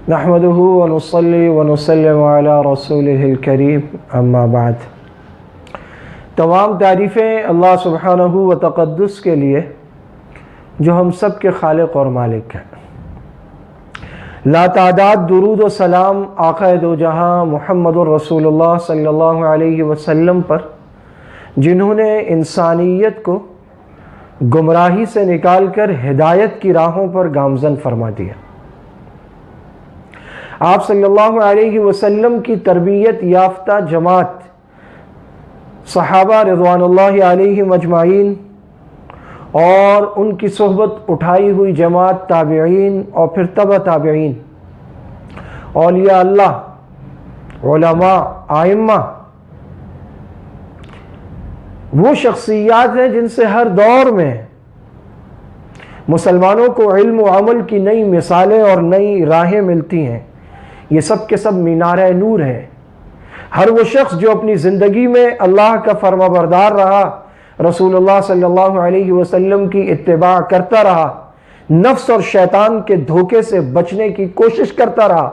نحمدہ ونصلی ونسلم علی رسولہ الکریم اما بعد۔ تمام تعریفیں اللہ سبحانہ و تقدس کے لیے جو ہم سب کے خالق اور مالک ہیں۔ لا تعداد درود و سلام آقا دو جہاں محمد الرسول اللہ صلی اللہ علیہ وسلم پر، جنہوں نے انسانیت کو گمراہی سے نکال کر ہدایت کی راہوں پر گامزن فرما دیا۔ آپ صلی اللہ علیہ وسلم کی تربیت یافتہ جماعت، صحابہ رضوان اللہ علیہم اجمعین، اور ان کی صحبت اٹھائی ہوئی جماعت تابعین اور پھر تبع تابعین، اولیاء اللہ، علماء، ائمہ، وہ شخصیات ہیں جن سے ہر دور میں مسلمانوں کو علم و عمل کی نئی مثالیں اور نئی راہیں ملتی ہیں۔ یہ سب کے سب مینار نور ہیں۔ ہر وہ شخص جو اپنی زندگی میں اللہ کا فرما بردار رہا، رسول اللہ صلی اللہ علیہ وسلم کی اتباع کرتا رہا، نفس اور شیطان کے دھوکے سے بچنے کی کوشش کرتا رہا،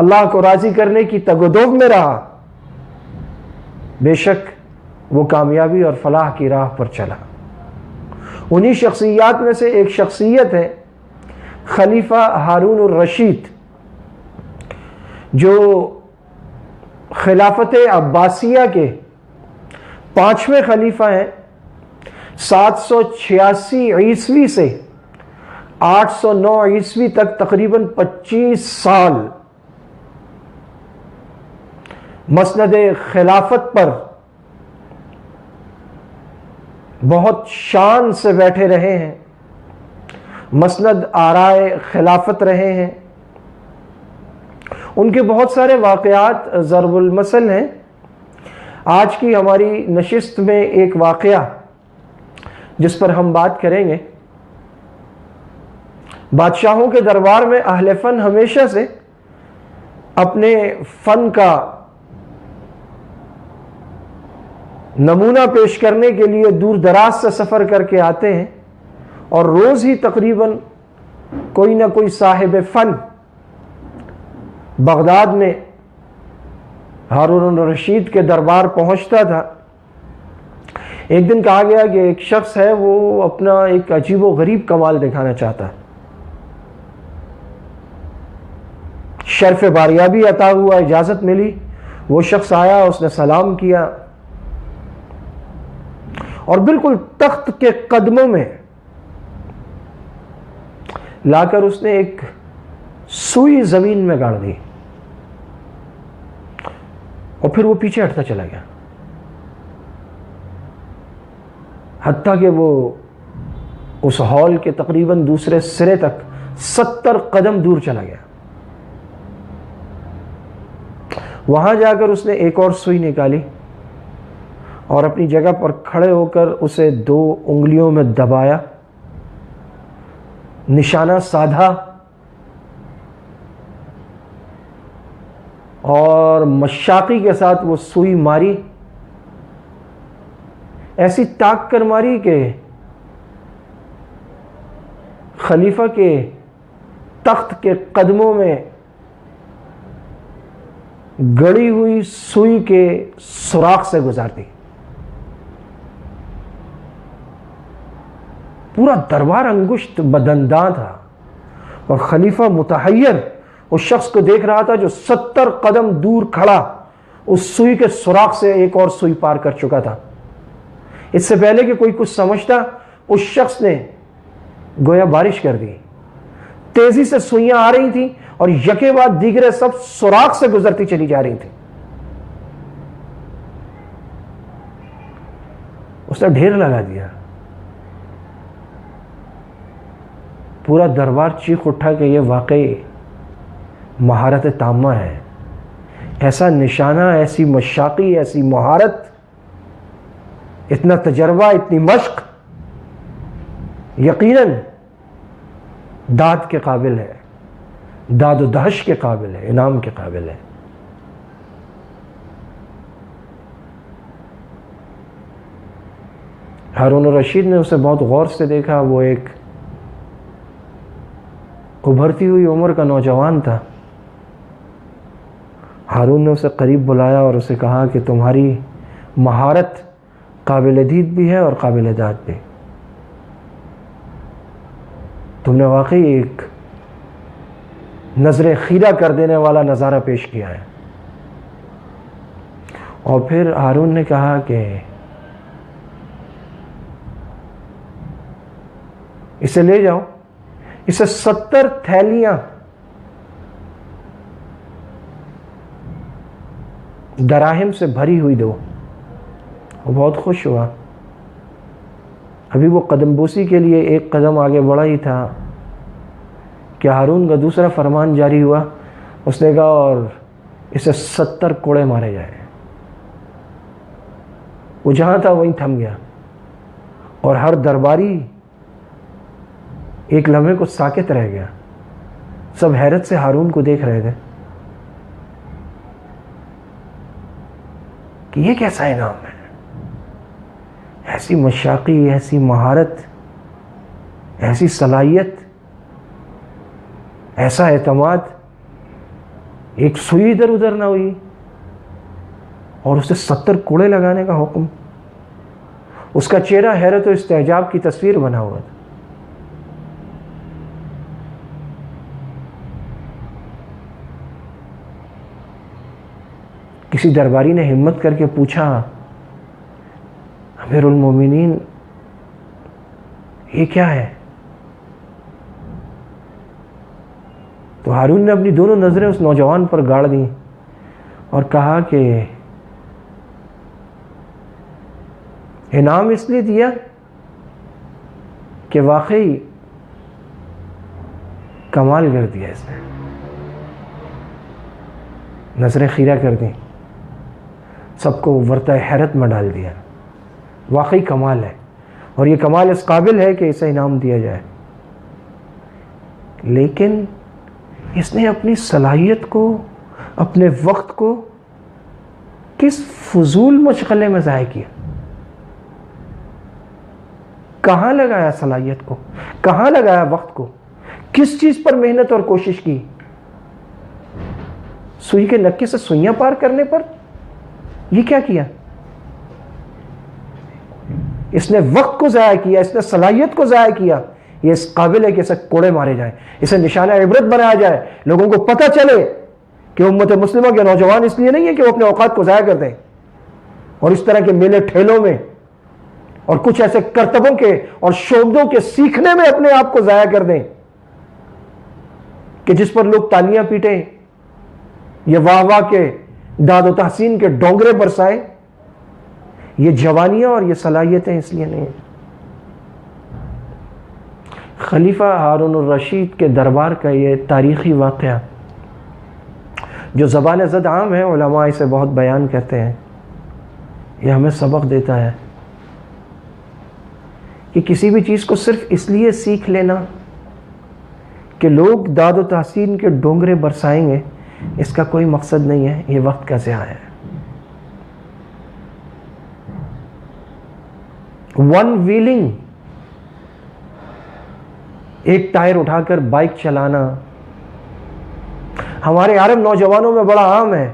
اللہ کو راضی کرنے کی تگ و دوگ میں رہا، بے شک وہ کامیابی اور فلاح کی راہ پر چلا۔ انہی شخصیات میں سے ایک شخصیت ہے خلیفہ ہارون الرشید، جو خلافت عباسیہ کے 5ویں خلیفہ ہیں۔ 786 عیسوی سے 809 عیسوی تک تقریباً 25 سال مسند خلافت پر بہت شان سے بیٹھے رہے ہیں، مسند آرائے خلافت رہے ہیں۔ ان کے بہت سارے واقعات ضرب المثل ہیں۔ آج کی ہماری نشست میں ایک واقعہ جس پر ہم بات کریں گے، بادشاہوں کے دربار میں اہل فن ہمیشہ سے اپنے فن کا نمونہ پیش کرنے کے لیے دور دراز سے سفر کر کے آتے ہیں، اور روز ہی تقریباً کوئی نہ کوئی صاحب فن بغداد میں ہارون الرشید کے دربار پہنچتا تھا۔ ایک دن کہا گیا کہ ایک شخص ہے، وہ اپنا ایک عجیب و غریب کمال دکھانا چاہتا ہے۔ شرف باریابی عطا ہوا، اجازت ملی، وہ شخص آیا، اس نے سلام کیا، اور بالکل تخت کے قدموں میں لا کر اس نے ایک سوئی زمین میں گاڑ دی، اور پھر وہ پیچھے ہٹتا چلا گیا، حتیٰ کہ وہ اس ہال کے تقریباً دوسرے سرے تک 70 قدم دور چلا گیا۔ وہاں جا کر اس نے ایک اور سوئی نکالی اور اپنی جگہ پر کھڑے ہو کر اسے 2 انگلیوں میں دبایا، نشانہ سادھا، اور مشاقی کے ساتھ وہ سوئی ماری، ایسی تاک کر ماری کہ خلیفہ کے تخت کے قدموں میں گڑی ہوئی سوئی کے سوراخ سے گزار دی۔ پورا دربار انگشت بدنداں تھا، اور خلیفہ متحیر اس شخص کو دیکھ رہا تھا جو 70 قدم دور کھڑا اس سوئی کے سوراخ سے ایک اور سوئی پار کر چکا تھا۔ اس سے پہلے کہ کوئی کچھ سمجھتا، اس شخص نے گویا بارش کر دی، تیزی سے سوئیاں آ رہی تھیں اور یکے بعد دیگرے سب سوراخ سے گزرتی چلی جا رہی تھیں۔ اس نے ڈھیر لگا دیا۔ پورا دربار چیخ اٹھا کہ یہ واقعی مہارت تامہ ہے، ایسا نشانہ، ایسی مشاقی، ایسی مہارت، اتنا تجربہ، اتنی مشق، یقیناً داد کے قابل ہے، داد و دہش کے قابل ہے، انعام کے قابل ہے۔ ہارون الرشید نے اسے بہت غور سے دیکھا۔ وہ ایک ابھرتی ہوئی عمر کا نوجوان تھا، ہارون نے اسے قریب بلایا اور اسے کہا کہ تمہاری مہارت قابل دید بھی ہے اور قابل داد بھی، تم نے واقعی ایک نظر خیرہ کر دینے والا نظارہ پیش کیا ہے۔ اور پھر ہارون نے کہا کہ اسے لے جاؤ، اسے 70 تھیلیاں دراہم سے بھری ہوئی دو۔ وہ بہت خوش ہوا، ابھی وہ قدم بوسی کے لیے ایک قدم آگے بڑھا ہی تھا کہ ہارون کا دوسرا فرمان جاری ہوا۔ اس نے کہا اور اسے 70 کوڑے مارے جائیں۔ وہ جہاں تھا وہیں تھم گیا، اور ہر درباری ایک لمحے کو ساکت رہ گیا، سب حیرت سے ہارون کو دیکھ رہے تھے کہ یہ کیسا انعام ہے، ایسی مشاقی، ایسی مہارت، ایسی صلاحیت، ایسا اعتماد، ایک سوئی ادھر ادھر نہ ہوئی اور اسے 70 کوڑے لگانے کا حکم۔ اس کا چہرہ حیرت و استعجاب کی تصویر بنا ہوا تھا۔ کسی درباری نے ہمت کر کے پوچھا، امیر المومنین یہ کیا ہے؟ تو ہارون نے اپنی دونوں نظریں اس نوجوان پر گاڑ دیں اور کہا کہ انعام اس لیے دیا کہ واقعی کمال کر دیا اس نے، نظریں خیرہ کر دیں، سب کو ورطہ حیرت میں ڈال دیا، واقعی کمال ہے، اور یہ کمال اس قابل ہے کہ اسے انعام دیا جائے۔ لیکن اس نے اپنی صلاحیت کو، اپنے وقت کو کس فضول مشغلے میں ضائع کیا؟ کہاں لگایا صلاحیت کو؟ کہاں لگایا وقت کو؟ کس چیز پر محنت اور کوشش کی؟ سوئی کے نکے سے سوئیاں پار کرنے پر؟ یہ کیا کیا؟ اس نے وقت کو ضائع کیا، اس نے صلاحیت کو ضائع کیا۔ یہ اس قابل ہے کہ اسے کوڑے مارے جائیں، اسے نشانہ عبرت بنایا جائے، لوگوں کو پتہ چلے کہ امت مسلمہ کے نوجوان اس لیے نہیں ہے کہ وہ اپنے اوقات کو ضائع کر دیں اور اس طرح کے میلے ٹھیلوں میں اور کچھ ایسے کرتبوں کے اور شعبوں کے سیکھنے میں اپنے آپ کو ضائع کر دیں کہ جس پر لوگ تالیاں پیٹیں، یہ واہ واہ کے داد و تحسین کے ڈونگرے برسائیں۔ یہ جوانیاں اور یہ صلاحیتیں اس لیے نہیں ہیں۔ خلیفہ ہارون الرشید کے دربار کا یہ تاریخی واقعہ جو زبان زد عام ہے، علماء اسے بہت بیان کرتے ہیں، یہ ہمیں سبق دیتا ہے کہ کسی بھی چیز کو صرف اس لیے سیکھ لینا کہ لوگ داد و تحسین کے ڈونگرے برسائیں گے، اس کا کوئی مقصد نہیں ہے، یہ وقت کا ضیاع ہے۔ ون ویلنگ، ایک ٹائر اٹھا کر بائک چلانا ہمارے عرب نوجوانوں میں بڑا عام ہے۔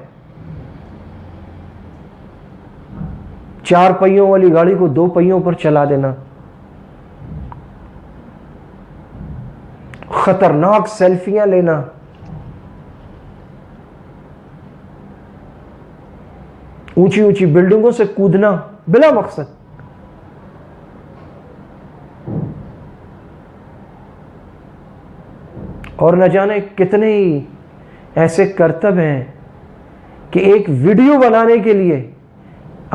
4 پہیوں والی گاڑی کو 2 پہیوں پر چلا دینا، خطرناک سیلفیاں لینا، اونچی اونچی بلڈنگوں سے کودنا بلا مقصد۔ اور نہ جانے کتنے ہی ایسے کرتب ہیں کہ ایک ویڈیو بنانے کے لیے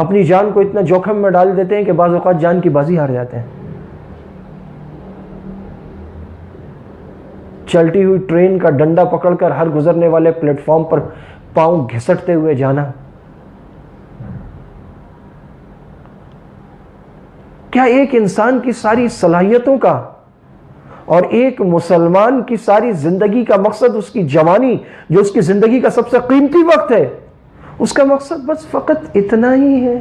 اپنی جان کو اتنا جوخم میں ڈال دیتے ہیں کہ بعض اوقات جان کی بازی ہار جاتے ہیں۔ چلتی ہوئی ٹرین کا ڈنڈا پکڑ کر ہر گزرنے والے پلیٹ فارم پر پاؤں گھسٹتے ہوئے جانا، کیا ایک انسان کی ساری صلاحیتوں کا اور ایک مسلمان کی ساری زندگی کا مقصد اس کی جوانی، جو اس کی زندگی کا سب سے قیمتی وقت ہے، اس کا مقصد بس فقط اتنا ہی ہے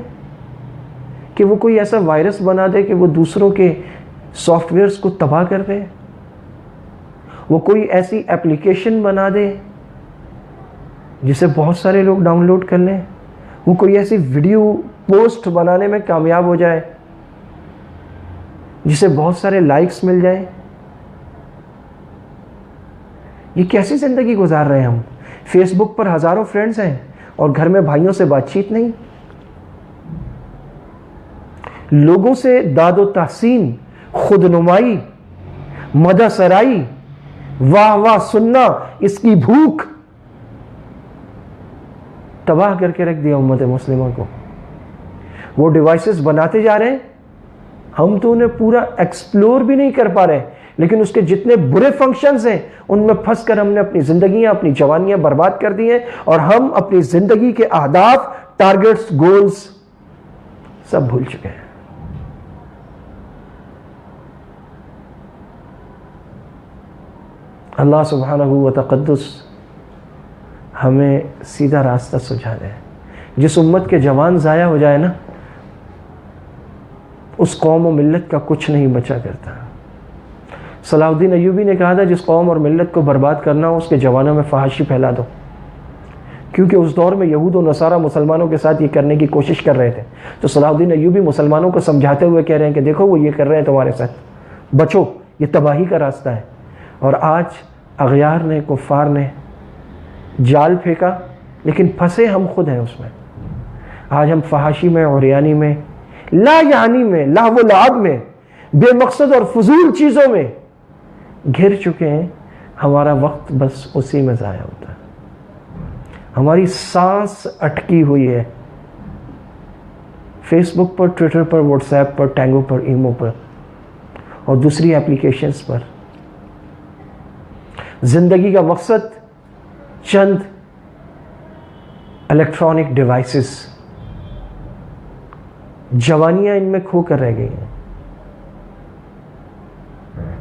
کہ وہ کوئی ایسا وائرس بنا دے کہ وہ دوسروں کے سافٹ ویئرز کو تباہ کر دے، وہ کوئی ایسی ایپلیکیشن بنا دے جسے بہت سارے لوگ ڈاؤن لوڈ کر لیں، وہ کوئی ایسی ویڈیو پوسٹ بنانے میں کامیاب ہو جائے جسے بہت سارے لائکس مل جائیں. یہ کیسی زندگی گزار رہے ہیں ہم؟ فیس بک پر ہزاروں فرینڈز ہیں اور گھر میں بھائیوں سے بات چیت نہیں. لوگوں سے داد و تحسین، خود نمائی، مدح سرائی، واہ واہ سننا، اس کی بھوک تباہ کر کے رکھ دیا امت مسلمہ کو. وہ ڈیوائسز بناتے جا رہے ہیں، ہم تو انہیں پورا ایکسپلور بھی نہیں کر پا رہے، لیکن اس کے جتنے برے فنکشنز ہیں ان میں پھنس کر ہم نے اپنی زندگیاں، اپنی جوانیاں برباد کر دی ہیں، اور ہم اپنی زندگی کے اہداف، ٹارگٹس، گولز سب بھول چکے ہیں. اللہ سبحانہ و تقدس ہمیں سیدھا راستہ سجھا دے. جس امت کے جوان ضائع ہو جائے نا، اس قوم و ملت کا کچھ نہیں بچا کرتا. صلاح الدین ایوبی نے کہا تھا جس قوم اور ملت کو برباد کرنا ہو اس کے جوانوں میں فحاشی پھیلا دو، کیونکہ اس دور میں یہود و نصارہ مسلمانوں کے ساتھ یہ کرنے کی کوشش کر رہے تھے. تو صلاح الدین ایوبی مسلمانوں کو سمجھاتے ہوئے کہہ رہے ہیں کہ دیکھو وہ یہ کر رہے ہیں تمہارے ساتھ، بچو، یہ تباہی کا راستہ ہے. اور آج اغیار نے، کفار نے جال پھینکا، لیکن پھنسے ہم خود ہیں اس میں. آج ہم فحاشی میں، عریانی میں، لا یعنی میں، لہو و لعب میں، بے مقصد اور فضول چیزوں میں گھر چکے ہیں. ہمارا وقت بس اسی میں ضائع ہوتا ہے. ہماری سانس اٹکی ہوئی ہے فیس بک پر، ٹویٹر پر، واٹس ایپ پر، ٹینگو پر، ایمو پر اور دوسری اپلیکیشنز پر. زندگی کا مقصد چند الیکٹرانک ڈیوائسز، جوانیاں ان میں کھو کر رہ گئی ہیں.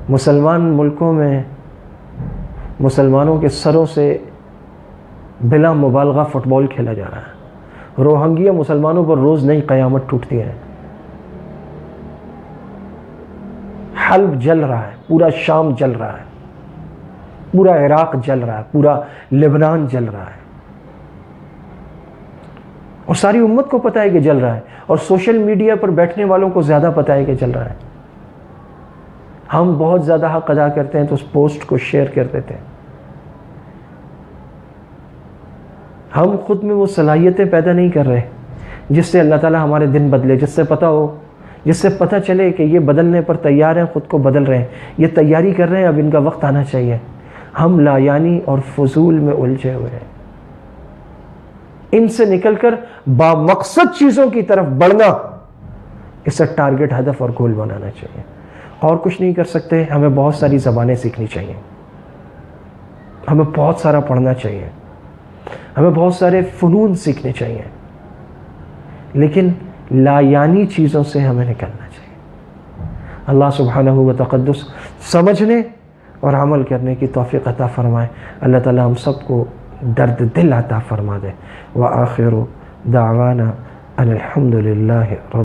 مسلمان ملکوں میں مسلمانوں کے سروں سے بلا مبالغہ فٹ بال کھیلا جا رہا ہے. روہنگیا مسلمانوں پر روز نئی قیامت ٹوٹتی ہے. حلب جل رہا ہے، پورا شام جل رہا ہے، پورا عراق جل رہا ہے، پورا لبنان جل رہا ہے، اور ساری امت کو پتہ ہے کہ جل رہا ہے، اور سوشل میڈیا پر بیٹھنے والوں کو زیادہ پتہ ہے کہ جل رہا ہے. ہم بہت زیادہ حق ادا کرتے ہیں تو اس پوسٹ کو شیئر کر دیتے ہیں. ہم خود میں وہ صلاحیتیں پیدا نہیں کر رہے جس سے اللہ تعالیٰ ہمارے دن بدلے، جس سے پتہ ہو، جس سے پتہ چلے کہ یہ بدلنے پر تیار ہیں، خود کو بدل رہے ہیں، یہ تیاری کر رہے ہیں، اب ان کا وقت آنا چاہیے. ہم لایانی اور فضول میں الجھے ہوئے ہیں. ان سے نکل کر بامقصد چیزوں کی طرف بڑھنا، اسے ٹارگٹ، ہدف اور گول بنانا چاہیے. اور کچھ نہیں کر سکتے. ہمیں بہت ساری زبانیں سیکھنی چاہیے، ہمیں بہت سارا پڑھنا چاہیے، ہمیں بہت سارے فنون سیکھنے چاہیے، لیکن لایانی چیزوں سے ہمیں نکلنا چاہیے. اللہ سبحانہ و تقدس سمجھنے اور عمل کرنے کی توفیق عطا فرمائے. اللہ تعالی ہم سب کو درد دل عطا فرما دے. وآخر دعوانا ان الحمد للہ رب